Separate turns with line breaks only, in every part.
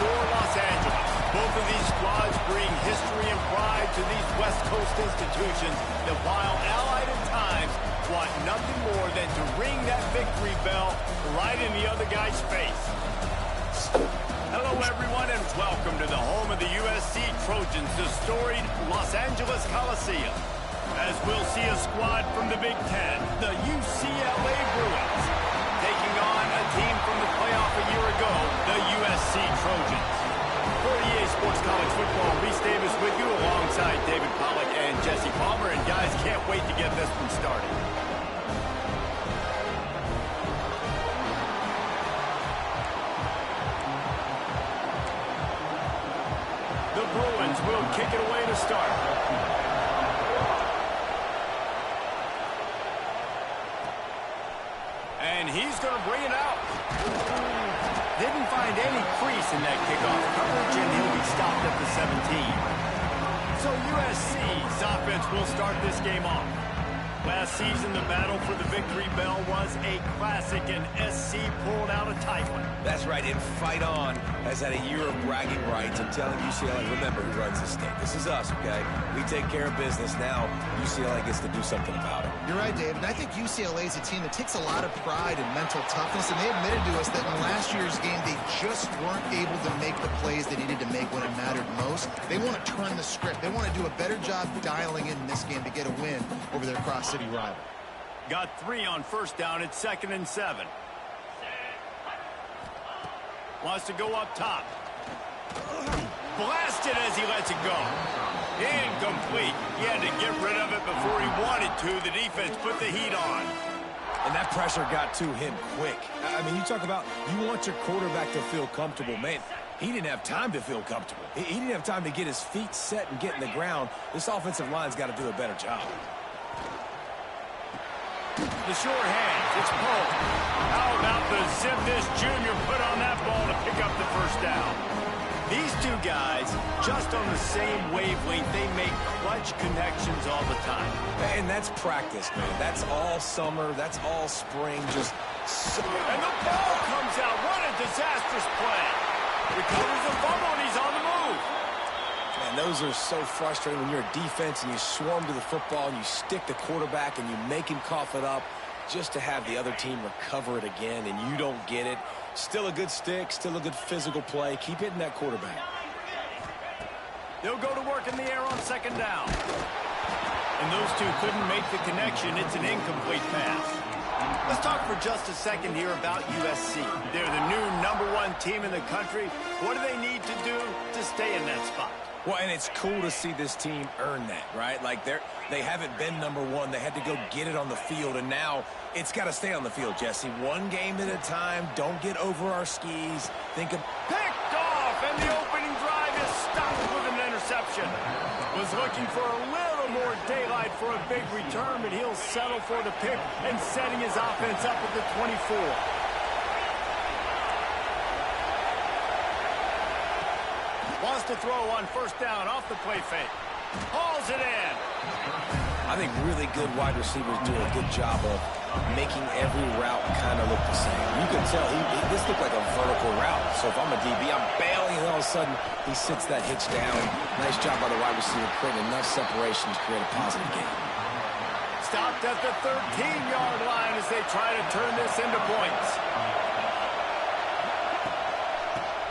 for Los Angeles. Both of these squads bring history and pride to these West Coast institutions that, while allied at times, want nothing more than to ring that victory bell right in the other guy's face. Hello, everyone, and welcome to the home of the USC Trojans, the storied Los Angeles Coliseum. As we'll see a squad from the Big Ten, the UCLA Bruins, taking on a team from the playoff a year ago, the USC Trojans. For EA Sports College Football, Reese Davis with you alongside David Pollack and Jesse Palmer. And guys, can't wait to get this one started. The Bruins will kick it away to start. And he's going to bring it out. Didn't find any crease in that kickoff coverage, and he'll be stopped at the 17. So USC's offense will start this game off. Last season, the battle for the victory bell was a classic, and SC pulled out a tight one.
That's right, and Fight On has had a year of bragging rights. I'm telling UCLA, remember who runs the state. This is us, okay? We take care of business. Now, UCLA gets to do something about it.
You're right, Dave, and I think UCLA is a team that takes a lot of pride in mental toughness, and they admitted to us that in last year's game, they just weren't able to make the plays they needed to make when it mattered most. They want to turn the script. They want to do a better job dialing in this game to get a win over their cross-city rival.
Got 3 on first down. It's 2nd and 7. Wants to go up top. Blasted as he lets it go. Incomplete. He had to get rid of it before he wanted to. The defense put the heat on.
And that pressure got to him quick. I mean, you talk about you want your quarterback to feel comfortable. Man, he didn't have time to feel comfortable. He didn't have time to get his feet set and get in the ground. This offensive line's got to do a better job.
The short hands, it's Poe. How about the zip this junior put on that ball to pick up the first down? These two guys, just on the same wavelength, they make clutch connections all the time.
And that's practice, man. That's all summer. That's all spring.
And the ball comes out. What a disastrous play. Recovers the fumble, and he's on the move.
Man, those are so frustrating when you're a defense and you swarm to the football and you stick the quarterback and you make him cough it up just to have the other team recover it again and you don't get it. Still a good stick, still a good physical play. Keep hitting that quarterback.
They'll go to work in the air on 2nd down. And those two couldn't make the connection. It's an incomplete pass. Let's talk for just a second here about USC. They're the new #1 team in the country. What do they need to do to stay in that spot?
Well, and it's cool to see this team earn that, right? Like, they haven't been #1. They had to go get it on the field, and now it's got to stay on the field, Jesse. One game at a time. Don't get over our skis. Picked
off, and the opening drive is stopped with an interception. Was looking for a little more daylight for a big return, but he'll settle for the pick and setting his offense up at the 24. Wants to throw on first down off the play fake. Hauls it in.
I think really good wide receivers do a good job of making every route kind of look the same. You can tell this looked like a vertical route. So if I'm a DB, I'm bailing, and all of a sudden he sits that hitch down. Nice job by the wide receiver creating enough separation to create a positive game.
Stopped at the 13-yard line as they try to turn this into points.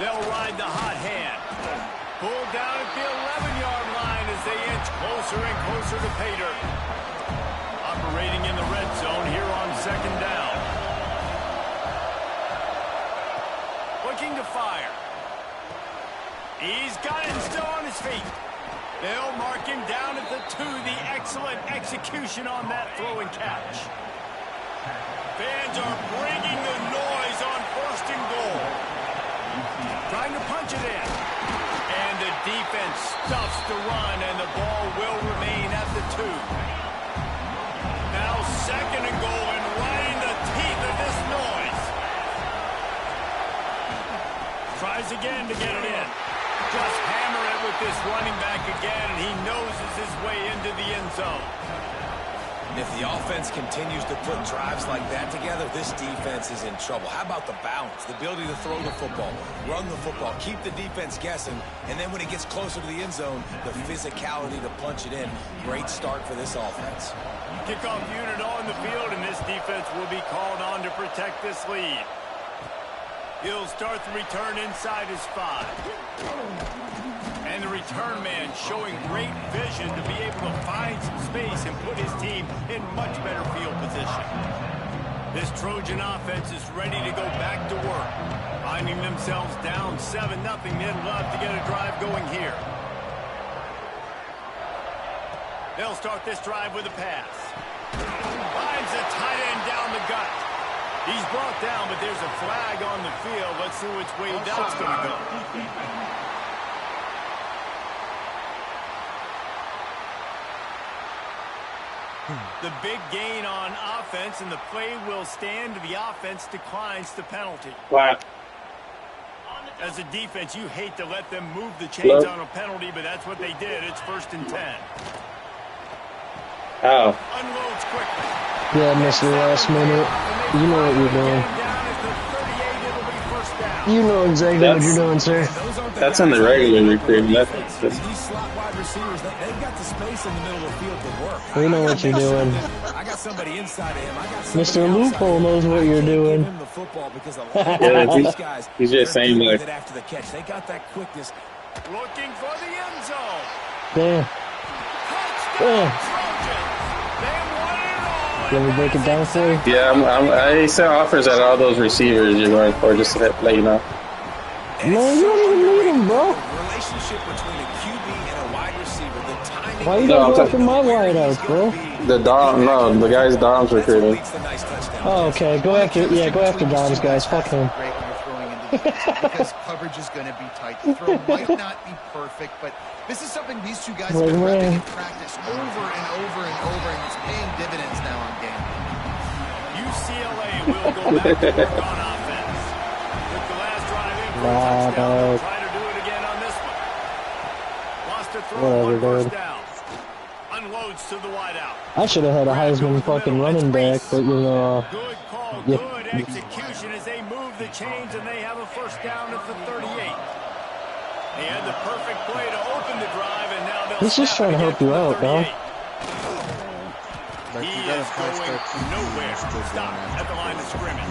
They'll ride the hot hand. Pulled down at the 11-yard line as they inch closer and closer to pay dirt. Operating in the red zone here on 2nd down. Looking to fire. He's got it still on his feet. They'll mark him down at the 2. The excellent execution on that throw and catch. Fans are bringing the noise on 1st and goal. Trying to punch it in. And the defense stuffs the run, and the ball will remain at the 2. Now 2nd and goal, and right in the teeth of this noise. Tries again to get it in. Just hammer it with this running back again, and he noses his way into the end zone.
If the offense continues to put drives like that together, this defense is in trouble. How about the balance, the ability to throw the football, run the football, keep the defense guessing, and then when it gets closer to the end zone, the physicality to punch it in. Great start for this offense.
Kickoff unit on the field, and this defense will be called on to protect this lead. He'll start the return inside his 5. And the return man showing great vision to be able to find some space and put his team in much better field position. This Trojan offense is ready to go back to work. Finding themselves down 7-0, they'd love to get a drive going here. They'll start this drive with a pass. Finds the tight end down the gut. He's brought down, but there's a flag on the field. Let's see which way that's going to go. The big gain on offense, and the play will stand. The offense declines the penalty.
Wow.
As a defense, you hate to let them move the chains on a penalty, but that's what they did. It's 1st and 10.
Oh.
Unloads quickly.
Yeah, missed the last minute. You know what you're doing. You know exactly what you're doing, sir.
That's in the regular recruiting.
These slot wide receivers, they've got the space in the middle of the field to work.
We know what you're doing.
I got somebody inside of him.
Mr. Loophole knows what you're doing.
Yeah, he's just saying like.
After the catch, they got that quickness.
Looking for the end zone.
Damn.
Touchdown,
Yeah.
Trojans.
Let me break it down for you.
Yeah, I sent offers at all those receivers you're going for, just to let you know.
Man, you don't even need him, bro.
Relationship between a QB and a wide receiver. The timing.
Why you not going for my wideouts, bro?
The guy's Dom's recruiting.
Oh, okay. Go after Dom's guys. Fuck him.
Great when you're throwing into the because coverage is going to be tight. The throw might not be perfect, but this is something these two guys have been repping in practice over and over and over, and it's paying dividends now on game.
UCLA will go back to work on offense. Took the last drive in for a touchdown. They'll try to do it again on this one. Lost a throw on 1st down. Unloads to the wideout.
I should have had a Heisman fucking running back, but you know.
Good call, good execution as they move the chains, and they have a 1st down at the 38. He had the perfect play to open the drive, and now they'll
He's just trying to help you out, dog.
He is going nowhere. Stop at the line of scrimmage.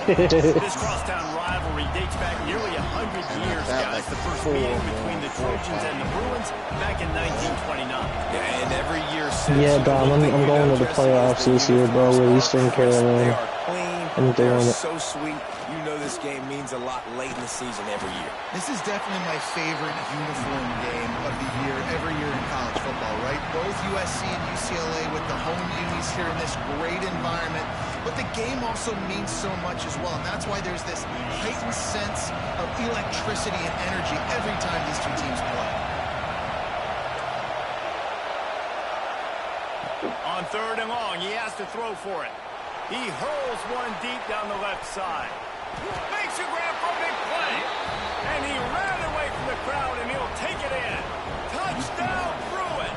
This crosstown rivalry dates back nearly 100 years, guys. The first meeting between the Trojans and the Bruins back in 1929.
Yeah, and every year since.
Yeah, Dom, I'm going to the playoffs this year, bro, with Eastern Carolina.
They are clean.
I'm doing
They're
it.
so sweet. You know this game means a lot late in the season every year.
This is definitely my favorite uniform game of the year, every year in college football, right? Both USC and UCLA with the home unis here in this great environment. But the game also means so much as well, and that's why there's this heightened sense of electricity and energy every time these two teams play.
On 3rd and long, he has to throw for it. He hurls one deep down the left side. Makes a grab for a big play. And he ran away from the crowd, and he'll take it in. Touchdown, Bruins.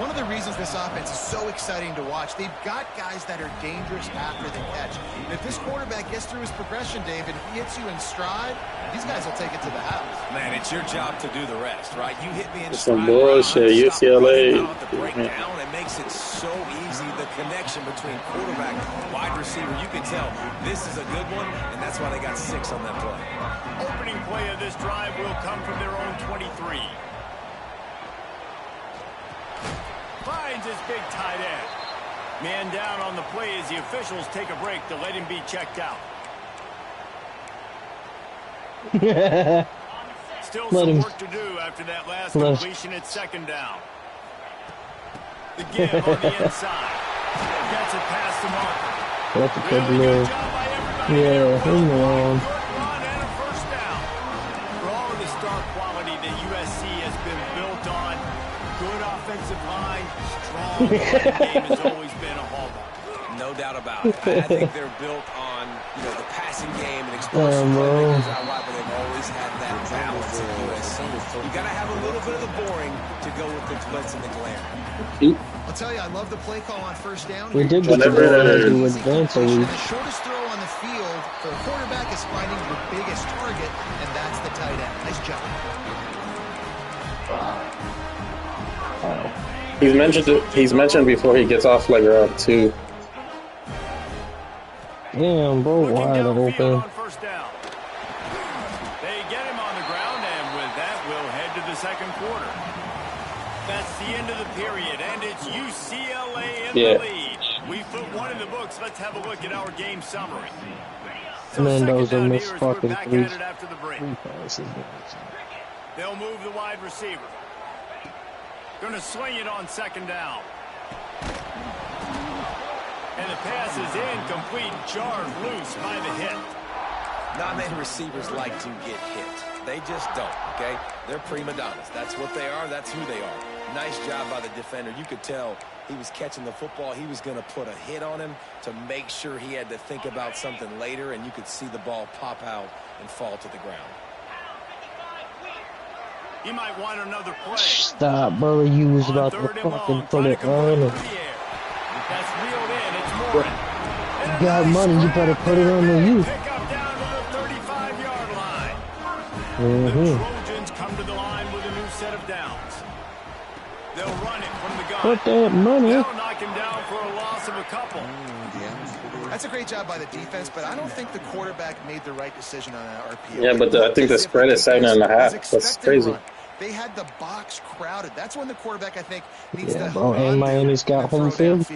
One of the reasons this offense is so exciting to watch, they've got guys that are dangerous after the catch. And if this quarterback gets through his progression, David, if he hits you in stride, these guys will take it to the house.
Man, it's your job to do the rest, right? You hit me in
It's
stride.
some bullshit. UCLA.
The breakdown, it makes it so easy. The connection between quarterback, wide receiver, you can tell this is a good one, and that's why they got 6 on that play.
Opening play of this drive will come from their own 23. Finds his big tight end. Man down on the play as the officials take a break to let him be checked out. Still some work to do after that last completion at 2nd down. The give on the inside. Gets it past the marker.
That's a good
Really good
move.
job by everybody.
Yeah, hang on.
Good run and a 1st down. For all of the star quality that USC has been built on, good offensive line, strong game has always been a hallmark.
No doubt about it. I think they're built on, the passing game and explosive playmakers out wide, but they've always had that balance at USC. You got to have a little bit of the boring to go with the glitz and the glamour.
I'll tell you, I love the play call on first down.
We did get the ball as we advance a week.
The shortest throw on the field for a quarterback is finding your biggest target, and that's the tight end. Nice job.
He's mentioned before he gets off like around 2.
Damn, bro, wide open.
They get him on the ground, and with that, we'll head to the second quarter. That's the end of the period, and it's UCLA in the lead. We've put one in the books. Let's have a look at our game summary. So
Mendoza missed
we're
fucking
back
three
at it after the break.
passes.
They'll move the wide receiver. Going to swing it on second down. And the pass is incomplete, jarred loose by the hit.
Not many receivers like to get hit. They just don't, okay? They're prima donnas. That's what they are. That's who they are. Nice job by the defender. You could tell he was catching the football. He was going to put a hit on him to make sure he had to think about something later, and you could see the ball pop out and fall to the ground.
He might want another play.
Stop, brother. You was about to fucking put it on.
That's reeled in. It's Morin.
You got money, you better put it on the youth.
Pick up down to the 35-yard line. The
Mm-hmm.
Trojans come to the line with a new set of downs. They'll run it from the gun.
Put that money.
They'll knock him down for a loss of a couple.
That's a great job by the defense, but I don't think the quarterback made the right decision on that RPO.
Yeah, but I think the spread is 7.5. That's crazy.
Run. They had the box crowded. That's when the quarterback, I think, needs to
bro, and Miami's got home field.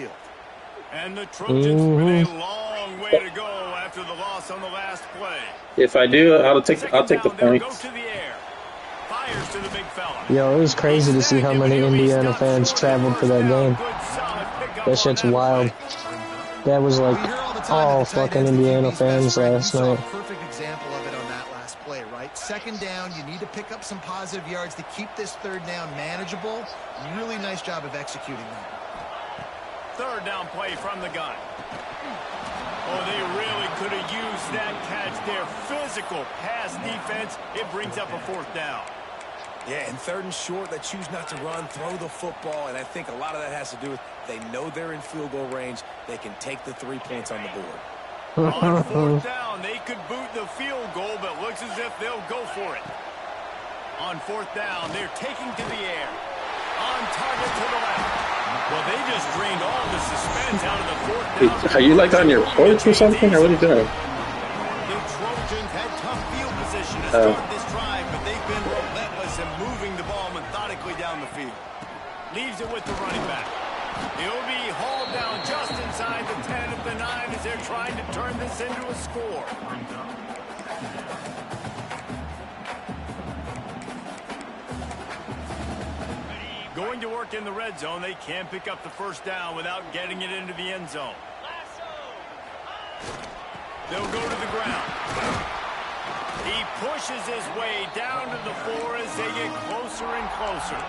And the Trojans with a long way to go after the loss on the last play.
If I do, I'll take the points.
To the air. Fires to the big fella.
Yo, it was crazy to see how many Indiana fans traveled for that game. That shit's wild. That was like all fucking Indiana fans last night.
Perfect example of it on that last play, right? Second down, you need to pick up some positive yards to keep this third down manageable. Really nice job of executing that.
Third down play from the gun. Oh, they really could have used that catch. Their physical pass defense, it brings up a fourth down.
Yeah, and third and short, they choose not to run, throw the football, and I think a lot of that has to do with they know they're in field goal range. They can take the 3 points on the board.
On fourth down, they could boot the field goal, but looks as if they'll go for it. On fourth down, they're taking to the air. On target to the left. Well, they just drained all the suspense out of the fourth down.
Are you like on your porch or something, or what are you doing?
The Trojans had tough field position to start this drive, but they've been relentless in moving the ball methodically down the field. Leaves it with the running back. He'll be hauled down just inside the 10 of the 9 as they're trying to turn this into a score. Going to work in the red zone, they can't pick up the first down without getting it into the end zone. They'll go to the ground. He pushes his way down to the 4 as they get closer and closer.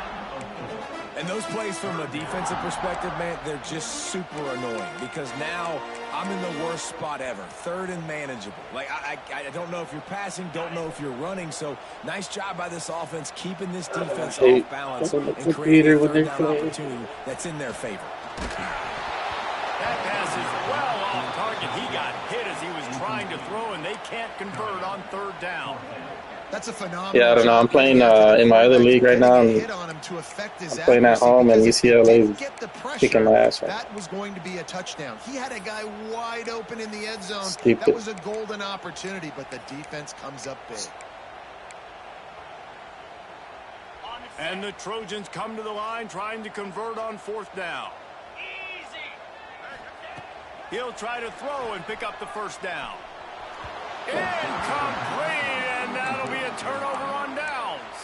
And those plays from a defensive perspective, man, they're just super annoying because now I'm in the worst spot ever. Third and manageable. Like, I don't know if you're passing, don't know if you're running. So, nice job by this offense keeping this defense off balance and creating a third down opportunity that's in their favor.
That pass is well off target. He got hit as he was trying to throw, and they can't convert on third down.
That's a phenomenal.
Yeah, I don't know. I'm playing in my other league right now. I'm playing at home, and UCLA is kicking my ass. Right?
That was going to be a touchdown. He had a guy wide open in the end zone.
Stupid.
That was a golden opportunity, but the defense comes up big.
And the Trojans come to the line trying to convert on fourth down. He'll try to throw and pick up the first down. Incomplete, and that'll be a turnover on downs.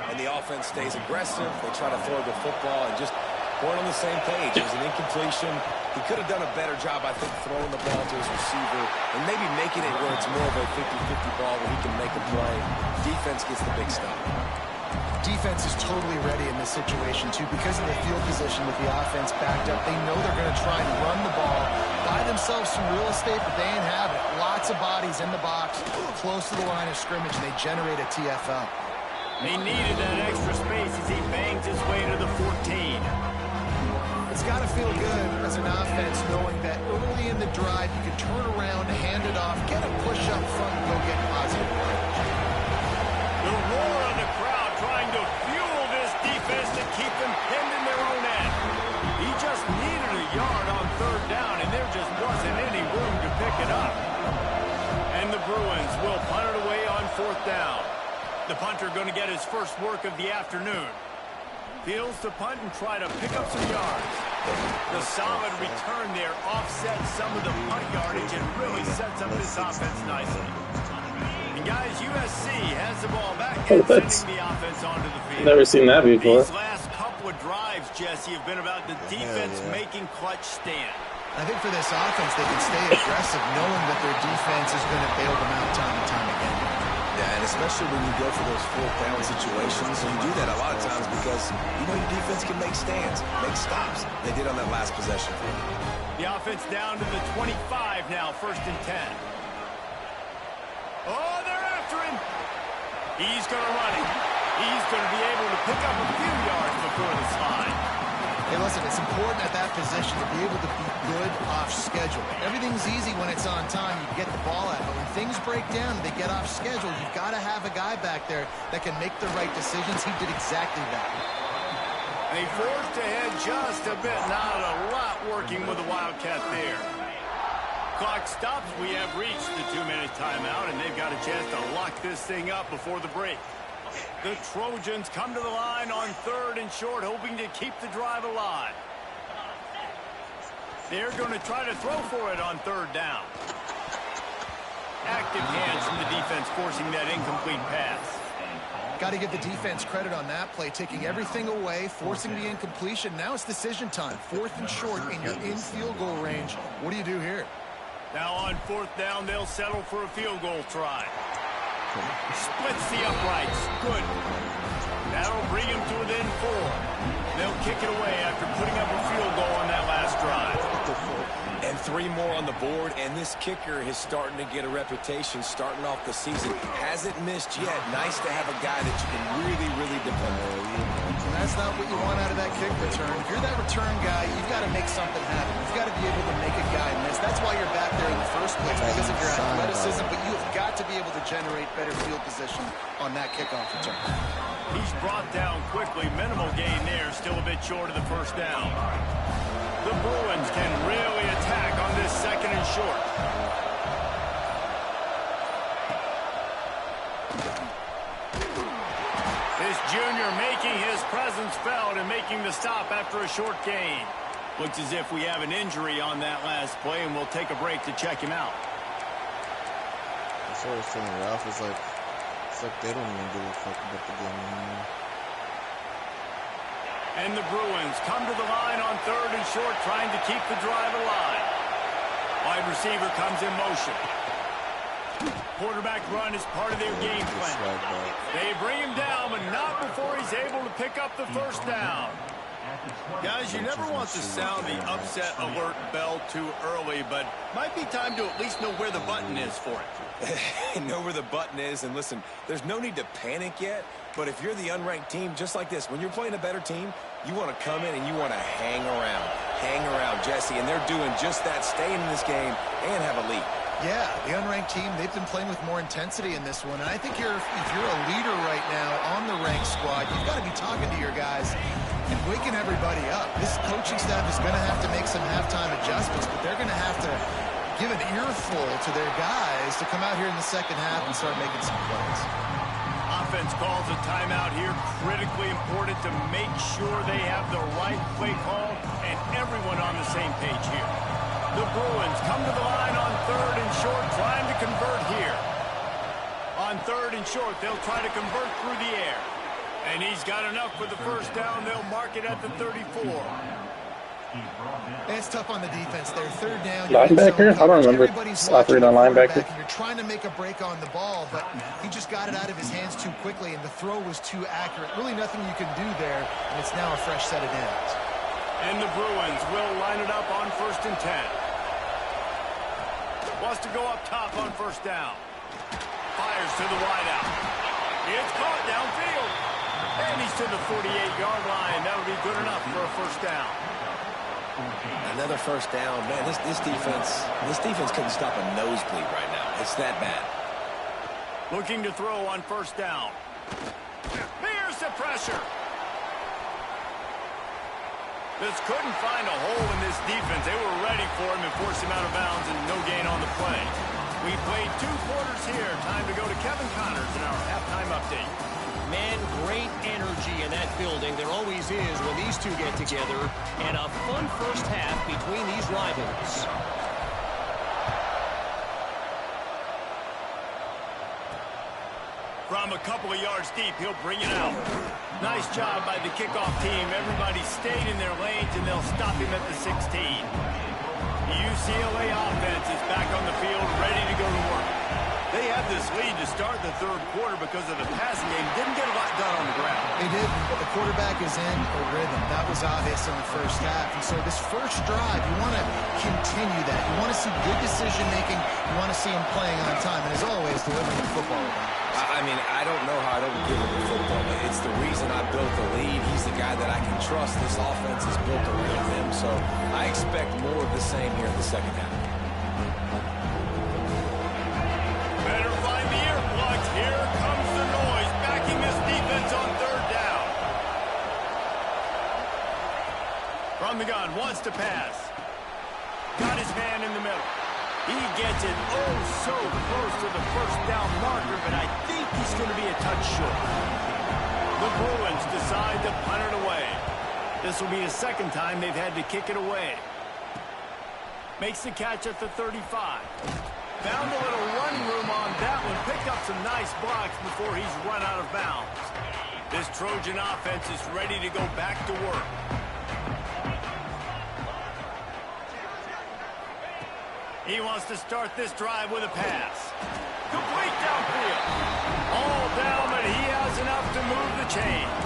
And the offense stays aggressive. They try to throw the football and just weren't on the same page. It was an incompletion. He could have done a better job, I think, throwing the ball to his receiver and maybe making it where it's more of a 50-50 ball where he can make a play. Defense gets the big stop.
Defense is totally ready in this situation, too, because of the field position with the offense backed up. They know they're going to try and run the ball by buy themselves some real estate, but they ain't having it. Lots of bodies in the box, close to the line of scrimmage, and they generate a TFL.
He needed that extra space as he bangs his way to the 14.
It's got to feel good as an offense knowing that early in the drive you can turn around, hand it off, get a push up front, and go get positive yardage.
The roar of the crowd trying to fuel this defense to keep them pinned in their own end. He just needed a yard on third down, and there just wasn't any room to pick it up. And the Bruins will punt it away on fourth down. The punter going to get his first work of the afternoon. Fields to punt and try to pick up some yards. The solid return there offsets some of the punt yardage and really sets up this offense nicely. And guys, USC has the ball back and sending the offense onto the field.
Never seen that before.
These last couple of drives, Jesse, have been about the defense making clutch stand.
I think for this offense, they can stay aggressive knowing that their defense is going to bail them out time and time again.
Yeah, and especially when you go for those fourth down situations, you do that a lot of times because you know your defense can make stands, make stops. They did on that last possession.
The offense down to the 25 now, 1st and 10. Oh, they're after him. He's going to run it. He's going to be able to pick up a few yards before the slide.
Hey, listen, it's important at that position to be able to be good off schedule. Everything's easy when it's on time. You get the ball out. But when things break down, they get off schedule. You've got to have a guy back there that can make the right decisions. He did exactly that.
They forced ahead just a bit. Not a lot working with the Wildcat there. Clock stops. We have reached the 2-minute timeout, and they've got a chance to lock this thing up before the break. The Trojans come to the line on 3rd and short, hoping to keep the drive alive. They're going to try to throw for it on 3rd down. Active hands from the defense forcing that incomplete pass.
Got to give the defense credit on that play, taking everything away, forcing the incompletion. Now it's decision time. 4th and short, and you're in field goal range. What do you do here?
Now on 4th down, they'll settle for a field goal try. Splits the uprights. Good. That'll bring him to within 4. They'll kick it away after putting up a field goal on that last drive.
And 3 more on the board, and this kicker is starting to get a reputation starting off the season. Hasn't missed yet. Nice to have a guy that you can really, really depend on.
That's not what you want out of that kick return. If you're that return guy, you've got to make something happen. You've got to be able to make a guy miss. That's why you're back there in the first place, because of your athleticism, but you've got to be able to generate better field position on that kickoff return.
He's brought down quickly. Minimal gain there. Still a bit short of the 1st down. The Bruins can really attack on this 2nd and short. This junior making his presence felt and making the stop after a short gain. Looks as if we have an injury on that last play, and we'll take a break to check him out.
That's what I was saying, Ralph. It's like they don't even give a fuck about the game anymore.
And the Bruins come to the line on 3rd and short, trying to keep the drive alive. Wide receiver comes in motion. Quarterback run is part of their game plan. They bring him down, but not before he's able to pick up the 1st down. Guys, you never want to sound the upset alert bell too early, but might be time to at least know where the button is for it.
Know where the button is, and listen, there's no need to panic yet, but if you're the unranked team, just like this, when you're playing a better team, you want to come in and you want to hang around, Jesse, and they're doing just that, staying in this game and have a lead.
Yeah, the unranked team, they've been playing with more intensity in this one, and I think if you're a leader right now on the ranked squad, you've got to be talking to your guys and waking everybody up. This coaching staff is going to have to make some halftime adjustments, but they're going to have to give an earful to their guys to come out here in the 2nd half and start making some plays.
Offense calls a timeout here. Critically important to make sure they have the right play call and everyone on the same page here. The Bruins come to the line on 3rd and short, trying to convert here. On 3rd and short, they'll try to convert through the air. And he's got enough for the 1st down. They'll mark it at the 34.
And it's tough on the defense there. 3rd down.
Linebacker? I don't remember operating on linebacker.
You're trying to make a break on the ball, but he just got it out of his hands too quickly, and the throw was too accurate. Really nothing you can do there, and it's now a fresh set of downs.
And the Bruins will line it up on 1st and 10. Wants to go up top on first down. Fires to the wideout. It's caught downfield. And he's to the 48-yard line. That would be good enough for a first down.
Another first down. Man, this defense couldn't stop a nosebleed right now. It's that bad.
Looking to throw on first down. Here's the pressure. Just couldn't find a hole in this defense. They were ready for him and forced him out of bounds, and no gain on the play. We played 2 quarters here. Time to go to Kevin Connors in our halftime update.
Man, great energy in that building. There always is when these two get together. And a fun first half between these rivals.
From a couple of yards deep, he'll bring it out. Nice job by the kickoff team. Everybody stayed in their lanes, and they'll stop him at the 16. The UCLA offense is back on the field, ready to go to work. They had this lead to start the 3rd quarter because of the passing game. Didn't get a lot done on the ground.
They didn't, but the quarterback is in a rhythm. That was obvious in the first half. And so this first drive, you want to continue that. You want to see good decision-making. You want to see him playing on time. And as always, delivering the football.
I mean, I don't know how I don't give him the football, but it's the reason I built the lead. He's the guy that I can trust. This offense is built around him, so I expect more of the same here in the second half.
Better find the earplugs. Here comes the noise, backing this defense on 3rd down. From the gun, wants to pass. Got his man in the middle. He gets it so close to the first down marker, but I think he's going to be a touch short. The Bruins decide to punt it away. This will be the 2nd time they've had to kick it away. Makes the catch at the 35. Found a little running room on that one. Picked up some nice blocks before he's run out of bounds. This Trojan offense is ready to go back to work. He wants to start this drive with a pass. Complete downfield. All down, but he has enough to move the chains.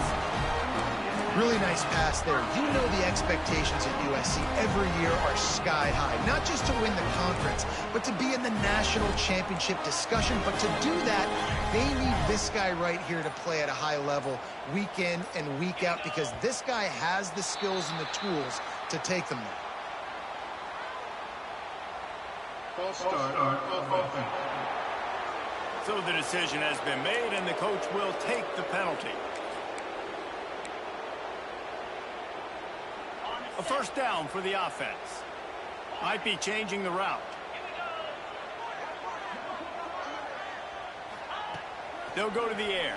Really nice pass there. You know the expectations at USC every year are sky high. Not just to win the conference, but to be in the national championship discussion. But to do that, they need this guy right here to play at a high level week in and week out, because this guy has the skills and the tools to take them there.
So the decision has been made, and the coach will take the penalty. A first down for the offense. Might be changing the route. They'll go to the air.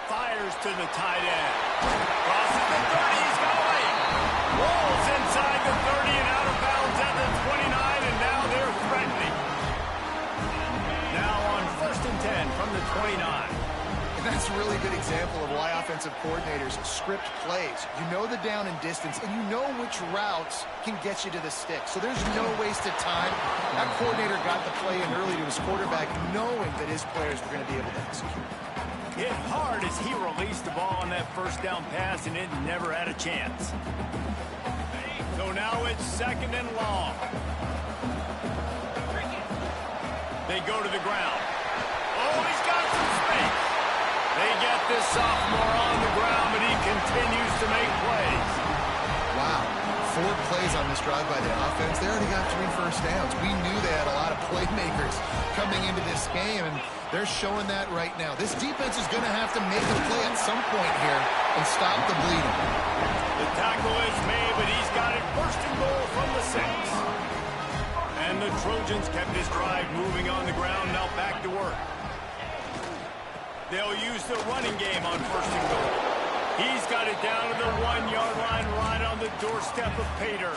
Fires to the tight end. Crosses the 30, he's going. Rolls inside the 30 and out of bounds at the 29, and now they're threatening. Now on 1st and 10 from the 29.
And that's a really good example of why offensive coordinators script plays. You know the down and distance, and you know which routes can get you to the stick. So there's no wasted time. That coordinator got the play in early to his quarterback, knowing that his players were going to be able to execute.
Hit hard as he released the ball on that first down pass, and it never had a chance. So now it's 2nd and long. They go to the ground. Oh, he's got some space. They get this sophomore on the ground, but he continues to make plays.
Wow. 4 plays on this drive by the offense. They already got 3 first downs. We knew they had a lot of playmakers coming into this game, and they're showing that right now. This defense is going to have to make a play at some point here and stop the bleeding.
The tackle is made, but he's got it 1st and goal from the 6. And the Trojans kept this drive moving on the ground, now back to work. They'll use the running game on 1st and goal. He's got it down to the 1-yard line, right on the doorstep of Pater.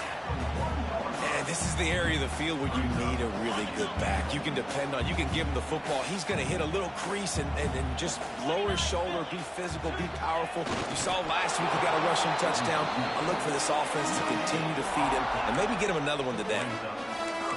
And this is the area of the field where you need a really good back. You can depend on, you can give him the football. He's going to hit a little crease and just lower his shoulder, be physical, be powerful. You saw last week he got a rushing touchdown. I look for this offense to continue to feed him and maybe get him another one today.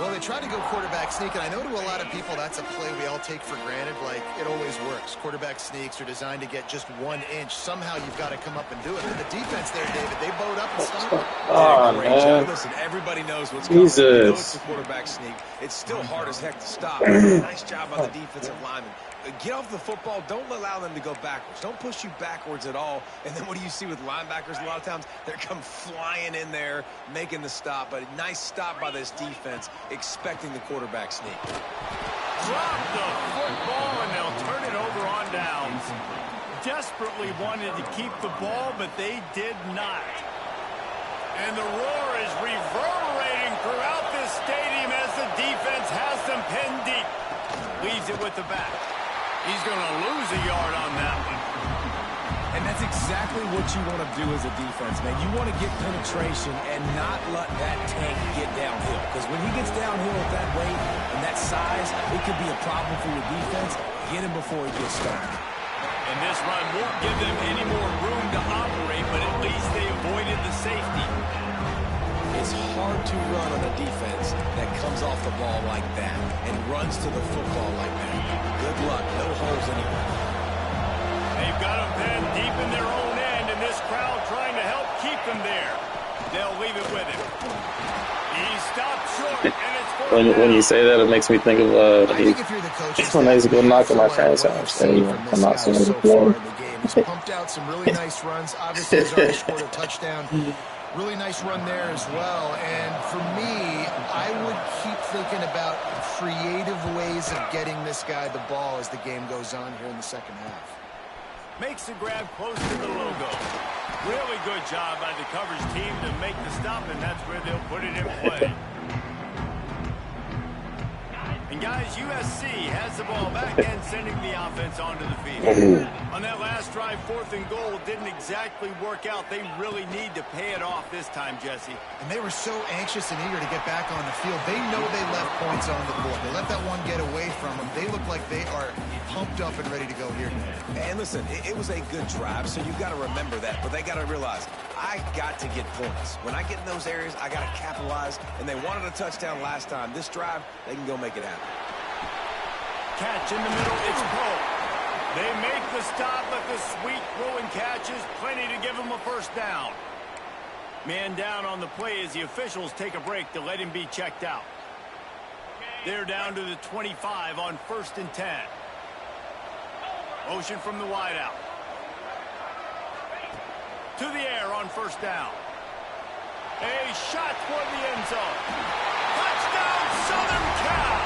Well, they try to go quarterback sneak, and I know to a lot of people that's a play we all take for granted. Like, it always works. Quarterback sneaks are designed to get just 1 inch. Somehow you've got to come up and do it. But the defense there, David, they bowed up and stopped.
Oh, man.
Listen, everybody knows what's coming. You know it's a quarterback sneak. It's still hard as heck to stop. Nice job by the defensive lineman. Get off the football. Don't allow them to go backwards. Don't push you backwards at all. And then what do you see with linebackers a lot of times? They come flying in there, making the stop. But a nice stop by this defense, expecting the quarterback sneak.
Drop the football, and they'll turn it over on downs. Desperately wanted to keep the ball, but they did not. And the roar is reverberating throughout this stadium as the defense has them pinned deep. Leaves it with the back. He's going to lose a yard on that one.
And that's exactly what you want to do as a defense, man. You want to get penetration and not let that tank get downhill. Because when he gets downhill at that weight and that size, it could be a problem for your defense. Get him before he gets started.
And this run won't give them any more room to operate, but at least they avoided the safety.
It's hard to run on a defense that comes off the ball like that and runs to the football like that. Good luck. No holes anywhere.
They've got them pinned deep in their own end, and this crowd trying to help keep them there. They'll leave it with him. He stopped short, and it's
when you say that, it makes me think of when I used to go knock on my friend's house and I'm not seeing the floor.
He's pumped out some really nice runs. Obviously, he's already scored a touchdown. Really nice run there as well. And for me, I would keep thinking about creative ways of getting this guy the ball as the game goes on here in the second half.
Makes the grab close to the logo. Really good job by the coverage team to make the stop, and that's where they'll put it in play. And guys, USC has the ball back and sending the offense onto the field. On that last drive, 4th and goal didn't exactly work out. They really need to pay it off this time, Jesse.
And they were so anxious and eager to get back on the field. They know they left points on the board. They let that one get away from them. They look like they are pumped up and ready to go here.
And listen, it was a good drive, so you've got to remember that. But they got to realize, I got to get points. When I get in those areas, I got to capitalize. And they wanted a touchdown last time. This drive, they can go make it happen.
Catch in the middle, it's Poe. They make the stop, but the sweet throwing catch is plenty to give them a first down. Man down on the play as the officials take a break to let him be checked out. They're down to the 25 on 1st and 10. Motion from the wideout. To the air on 1st down. A shot toward the end zone. Touchdown, Southern Cal!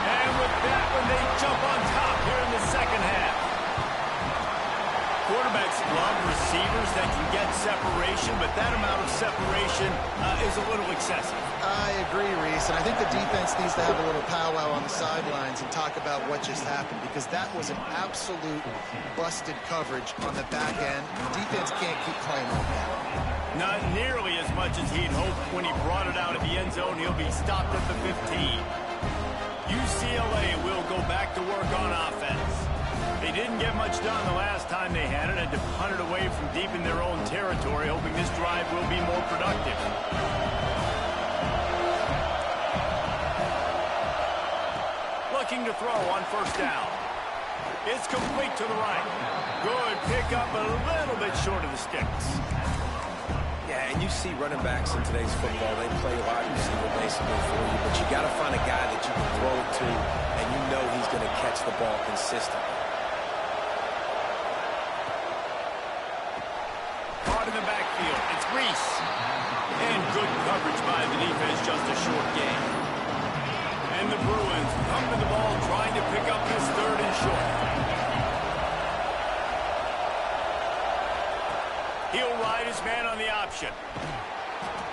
And with that one, they jump on top here in the second half. Quarterbacks love receivers that can get separation, but that amount of separation is a little excessive.
I agree, Reese, and I think the defense needs to have a little powwow on the sidelines and talk about what just happened, because that was an absolute busted coverage on the back end. The defense can't keep playing like that.
Not nearly as much as he'd hoped. When he brought it out of the end zone, he'll be stopped at the 15. UCLA will go back to work on offense. They didn't get much done the last time they had it. Had to punt it away from deep in their own territory, hoping this drive will be more productive. Looking to throw on 1st down. It's complete to the right. Good pickup, a little bit short of the sticks.
Yeah, and you see running backs in today's football, they play wide receiver basically for you, but you got to find a guy that you can throw it to, and you know he's going to catch the ball consistently.
Caught in the backfield, it's Reese. And good coverage by the defense, just a short gain. And the Bruins pumping the ball, trying to pick up this 3rd and short. He'll ride his man on the option.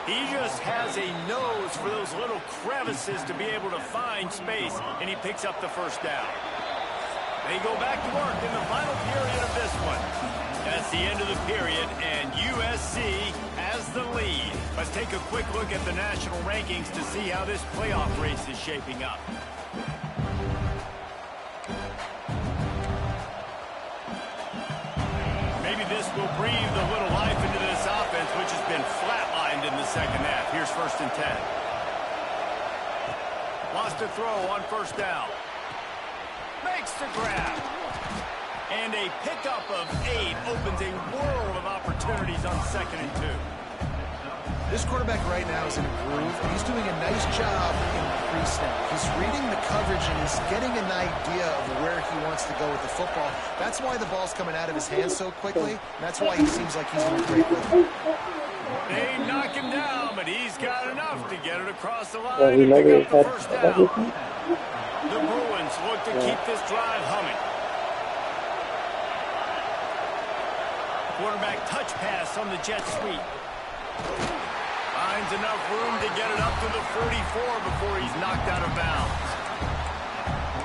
He just has a nose for those little crevices to be able to find space, and he picks up the 1st down. They go back to work in the final period of this one. That's the end of the period, and USC has the lead. Let's take a quick look at the national rankings to see how this playoff race is shaping up. This will breathe a little life into this offense, which has been flatlined in the second half. Here's 1st and 10. Wants to throw on first down. Makes the grab. And a pickup of 8 opens a world of opportunities on 2nd and 2.
This quarterback right now is in a groove, and he's doing a nice job in pre-snap. He's reading the coverage, and he's getting an idea of where he wants to go with the football. That's why the ball's coming out of his hands so quickly, and that's why he seems like he's in a great rhythm.
They knock him down, but he's got enough to get it across the line and pick up the first down. The Bruins look to keep this drive humming. Quarterback touch pass on the jet sweep. Finds enough room to get it up to the 44 before he's knocked out of bounds.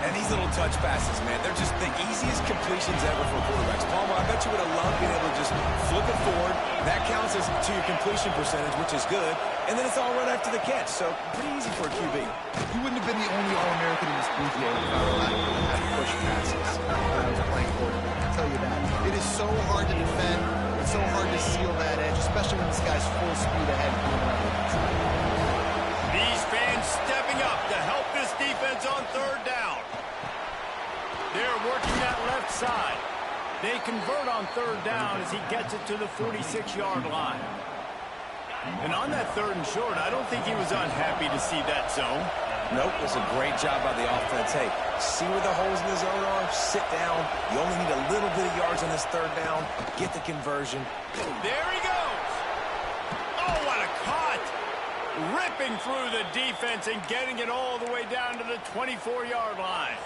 And these little touch passes, man, they're just the easiest completions ever for quarterbacks. Palmer, I bet you would have loved being able to just flip it forward. That counts as to your completion percentage, which is good. And then it's all right after the catch, so pretty easy for a QB.
You wouldn't have been the only All-American in this booth game if I had push passes when I was playing quarterback. I'll tell you that. It is so hard to defend. It's so hard to seal that edge, especially when this guy's full speed ahead.
These fans stepping up to help this defense on 3rd down. They're working that left side. They convert on 3rd down as he gets it to the 46-yard line. And on that 3rd and short, I don't think he was unhappy to see that zone.
Nope, it was a great job by the offense. Hey, see where the holes in the zone are? Sit down. You only need a little bit of yards on this 3rd down. Get the conversion.
There he goes. Oh, what a cut. Ripping through the defense and getting it all the way down to the 24-yard line.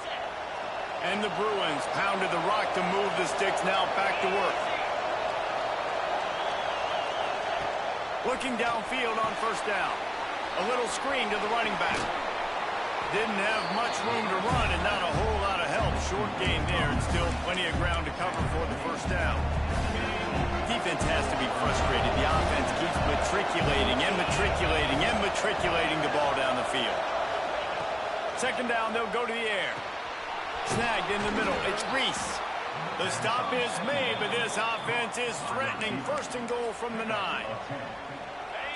And the Bruins pounded the rock to move the sticks, now back to work. Looking downfield on first down. A little screen to the running back. Didn't have much room to run and not a whole lot of help. Short gain there and still plenty of ground to cover for the first down. Defense has to be frustrated. The offense keeps matriculating and matriculating and matriculating the ball down the field. 2nd down, they'll go to the air. Snagged in the middle. It's Reese. The stop is made, but this offense is threatening 1st and goal from the 9.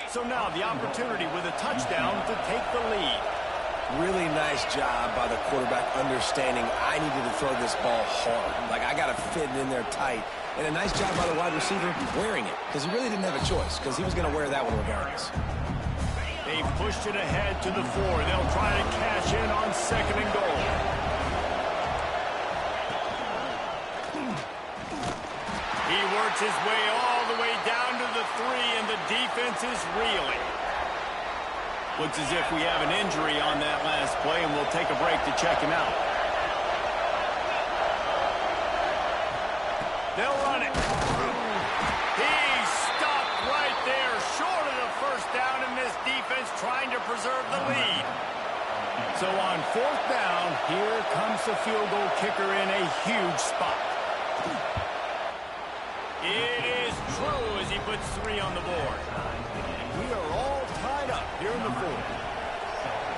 So now the opportunity with a touchdown to take the lead.
Really nice job by the quarterback understanding I needed to throw this ball hard. Like, I got to fit it in there tight. And a nice job by the wide receiver wearing it, because he really didn't have a choice, because he was going to wear that one regardless.
They've pushed it ahead to the 4. They'll try to cash in on 2nd and goal. He works his way all the way down to the 3, and the defense is reeling. Looks as if we have an injury on that last play, and we'll take a break to check him out. They'll run it. He's stopped right there, short of the first down, and this defense trying to preserve the lead. So on 4th down, here comes the field goal kicker in a huge spot. It is true as he puts 3 on the board. We are all tied up here in the 4th.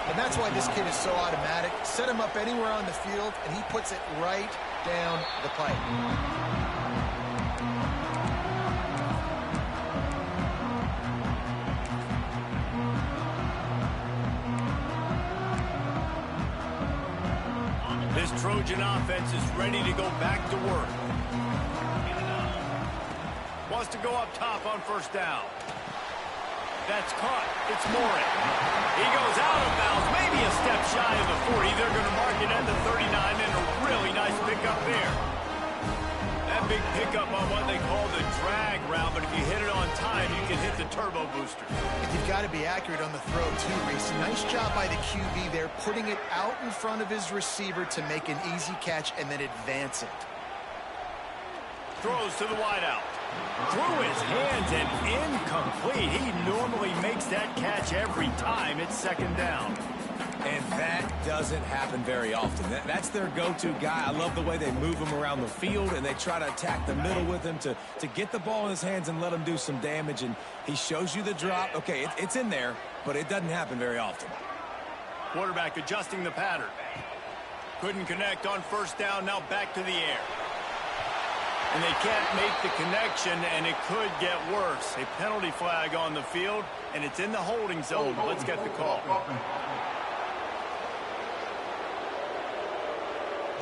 And that's why this kid is so automatic. Set him up anywhere on the field, and he puts it right down the pipe.
This Trojan offense is ready to go back to work. Wants to go up top on 1st down. That's caught. It's Morin. He goes out of bounds, maybe a step shy of the 40. They're going to mark it at the 39, and a really nice pickup there. That big pickup on what they call the drag route, but if you hit it on time, you can hit the turbo booster.
You've got to be accurate on the throw, too, Reese. Nice job by the QB there, putting it out in front of his receiver to make an easy catch and then advance it.
Throws to the wideout. Through his hands and incomplete. He normally makes that catch every time. It's 2nd down.
And that doesn't happen very often. That's their go-to guy. I love the way they move him around the field, and they try to attack the middle with him to get the ball in his hands and let him do some damage. And he shows you the drop. Okay, it's in there, but it doesn't happen very often.
Quarterback adjusting the pattern. Couldn't connect on 1st down. Now back to the air. And they can't make the connection, and it could get worse. A penalty flag on the field, and it's in the holding zone. Let's get the call.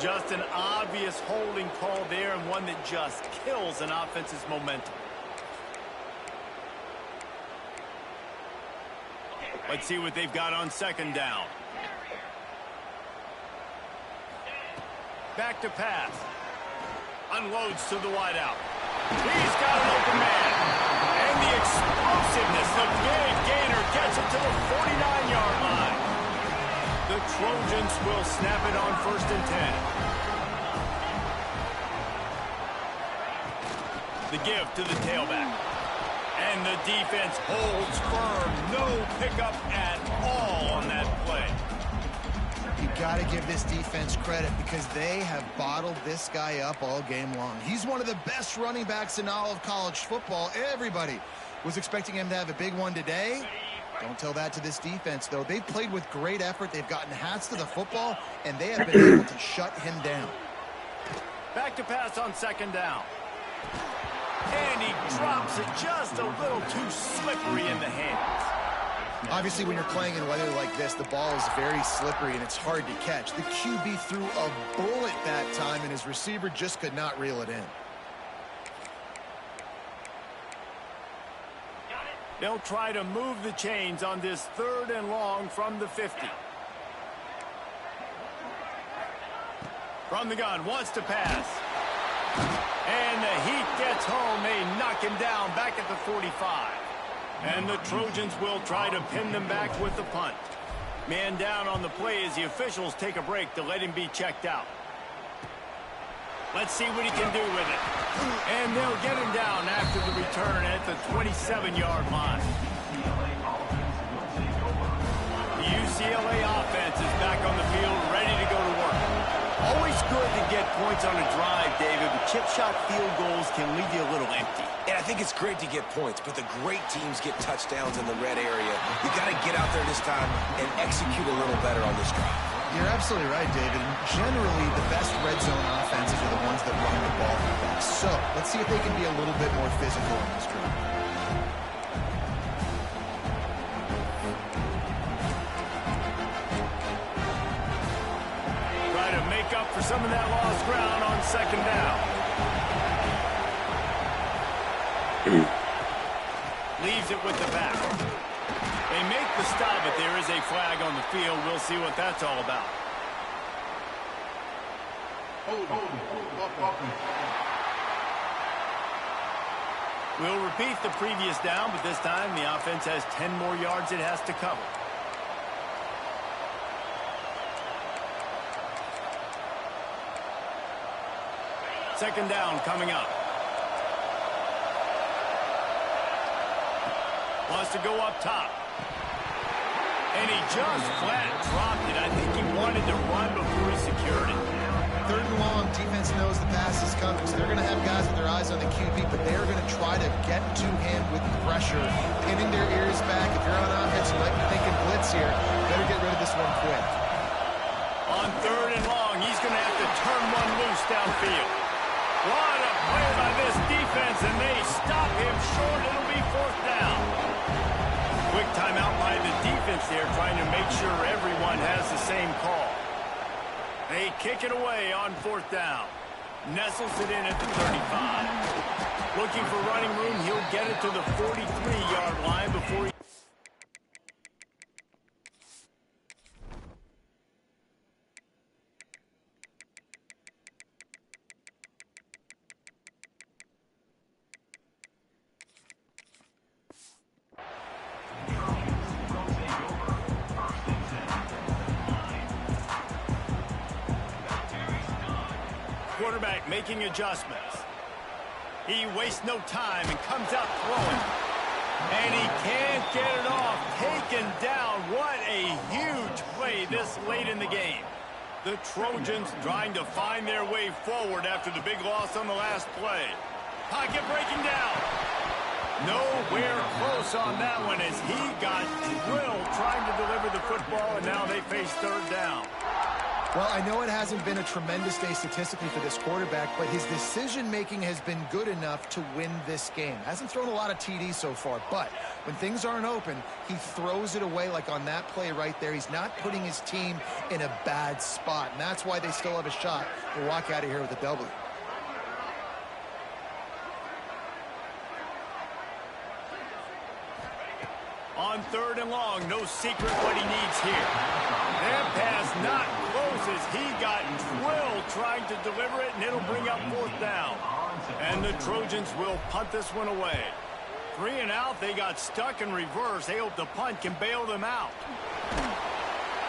Just an obvious holding call there, and one that just kills an offense's momentum. Let's see what they've got on second down. Back to pass. Unloads to the wideout. He's got an open man. And the explosiveness, the big gainer gets it to the 49-yard line. The Trojans will snap it on 1st and 10. The give to the tailback. And the defense holds firm. No pickup at all on that play.
You got to give this defense credit because they have bottled this guy up all game long. He's one of the best running backs in all of college football. Everybody was expecting him to have a big one today. Don't tell that to this defense, though. They've played with great effort. They've gotten hats to the football, and they have been able to shut him down.
Back to pass on second down. And he drops it just a little too slippery in the hands.
Obviously, when you're playing in weather like this, the ball is very slippery and it's hard to catch. The QB threw a bullet that time, and his receiver just could not reel it in.
They'll try to move the chains on this 3rd and long from the 50. From the gun, wants to pass. And the heat gets home. They knock him down back at the 45. And the Trojans will try to pin them back with the punt. Man down on the play as the officials take a break to let him be checked out. Let's see what he can do with it. And they'll get him down after the return at the 27-yard line. The UCLA offense is back on the field, ready to go to work. Always good to get points on a drive, David, but chip shot field goals can leave you a little empty.
And I think it's great to get points, but the great teams get touchdowns in the red area. You got to get out there this time and execute a little better on this drive.
You're absolutely right, David. Generally, the best red zone offenses are the ones that run the ball the best. So, let's see if they can be a little bit more physical in this drive.
Try to make up for some of that lost ground on second down. Leaves it with the back. They make the stop, but there is a flag on the field. We'll see what that's all about. We'll repeat the previous down, but this time the offense has 10 more yards it has to cover. Second down coming up. Wants to go up top. And he just flat dropped it. I think he wanted to run before he secured it.
3rd and long, defense knows the pass is coming, so they're going to have guys with their eyes on the QB, but they're going to try to get to him with pressure, pinning their ears back. If you're on offense, you might be thinking blitz here. Better get rid of this one quick.
On 3rd and long, he's going to have to turn one loose downfield. What a play by this defense, and they stop him short. It'll be 4th down. Quick timeout by the defense there, trying to make sure everyone has the same call. They kick it away on 4th down. Nestles it in at the 35. Looking for running room, he'll get it to the 43-yard line before he... Quarterback making adjustments. He wastes no time and comes out throwing. And he can't get it off. Taken down. What a huge play this late in the game. The Trojans trying to find their way forward after the big loss on the last play. Pocket breaking down. Nowhere close on that one as he got drilled trying to deliver the football, and now they face 3rd down.
Well, I know it hasn't been a tremendous day statistically for this quarterback, but his decision-making has been good enough to win this game. Hasn't thrown a lot of TDs so far, but when things aren't open, he throws it away like on that play right there. He's not putting his team in a bad spot, and that's why they still have a shot to walk out of here with a W.
On 3rd and long, no secret what he needs here. That pass not close as he got drilled trying to deliver it, and it'll bring up 4th down. And the Trojans will punt this one away. 3 and out, they got stuck in reverse. They hope the punt can bail them out.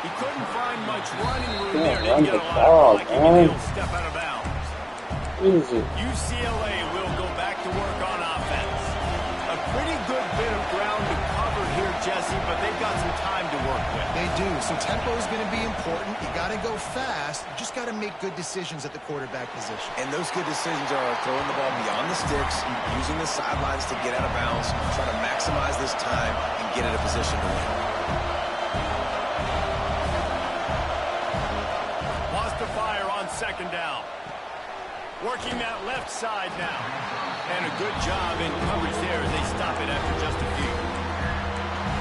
He couldn't find much running room there. Didn't get a lot of blocking, and he'll step out of bounds. UCLA will go back to work on offense. A pretty good bit of ground to cover here, Jesse, but they've got some time to work with.
They do, so tempo is going to be important. You got to go fast. You just got to make good decisions at the quarterback position.
And those good decisions are throwing the ball beyond the sticks, using the sidelines to get out of bounds, trying to maximize this time and get in a position to win.
Wants to fire on 2nd down. Working that left side now. And a good job in coverage there as they stop it after just a few.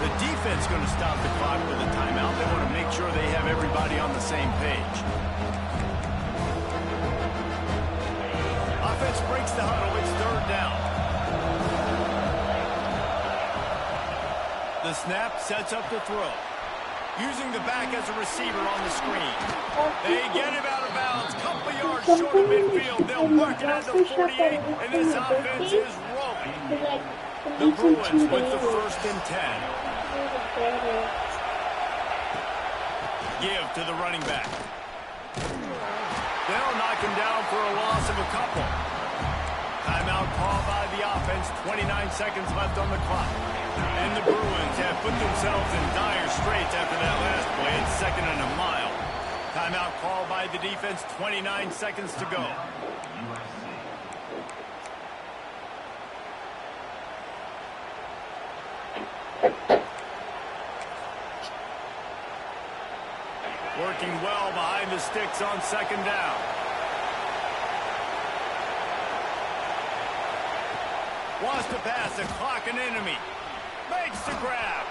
The defense going to stop the clock with a timeout. They want to make sure they have everybody on the same page. Offense breaks the huddle. It's 3rd down. The snap sets up the throw. Using the back as a receiver on the screen. They get him out of bounds. Couple yards short of midfield. They'll mark it at the 48, and this offense is rolling. The Bruins with the 1st and 10. Give to the running back. They'll knock him down for a loss of a couple. Timeout called by the offense. 29 seconds left on the clock. And the Bruins have put themselves in dire straits after that last play. It's 2nd and a mile. Timeout called by the defense. 29 seconds to go. Working well behind the sticks on 2nd down. Wants to pass the clock an enemy. Makes the grab.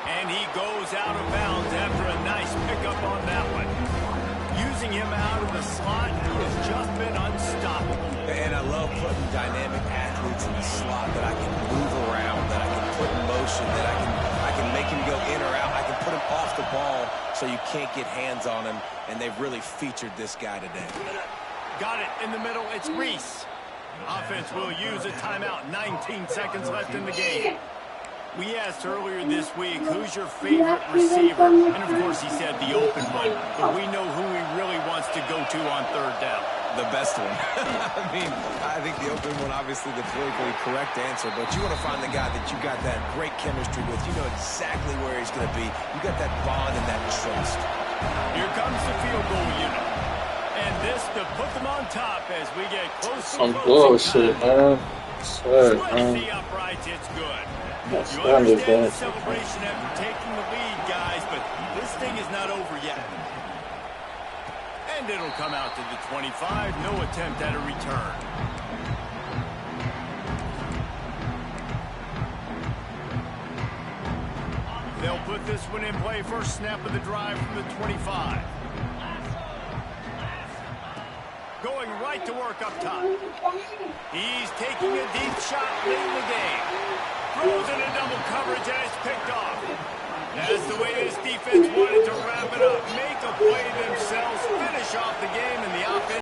And he goes out of bounds after a nice pickup on that one. Using him out of the slot, he has just been unstoppable.
And I love putting dynamic athletes in the slot that I can move around, that I can put in motion, that I can make him go in or out. I can put him off the ball so you can't get hands on him, and they've really featured this guy today.
Got it in the middle. It's Reese. Offense will use a timeout. 19 seconds left in the game. We asked earlier this week, who's your favorite receiver? And, of course, he said the open one. But we know who he really wants to go to on 3rd down.
The best one. I think the open one, obviously the politically correct answer, but you want to find the guy that you got that great chemistry with. You know exactly where he's going to be. You got that bond and that trust.
Here comes the field goal unit. And this to put them on top as we get close to
Some bullshit, man. I swear, man.
the uprights, it's good.
That's
You understand the celebration after taking the lead, guys, but this thing is not over yet. And it'll come out to the 25. No attempt at a return. They'll put this one in play. First snap of the drive from the 25. Going right to work up top. He's taking a deep shot late in the game. Throws in a double coverage and it's picked off. That's the way this defense wanted to wrap it up. Make a play themselves, finish off the game, and the offense